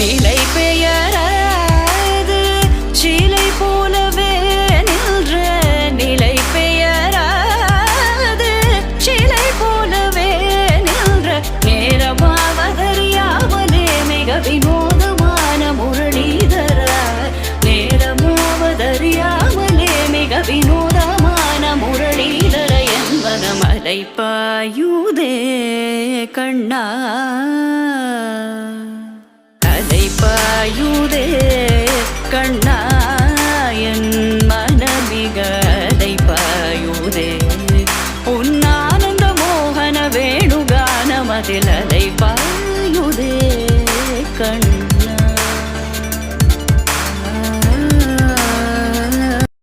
நிலை பெயராது சிலை போலவே நின்ற நிலை பெயராது சிலை போலவே நின்ற நேரமாவதறியாமலே மிக வினோதமான முரளிதரா நேரமாவதறியாமலே மிக வினோதமான முரளிதர என்பன மலை பாயுதே கண்ணா பாயுதே கண்ணா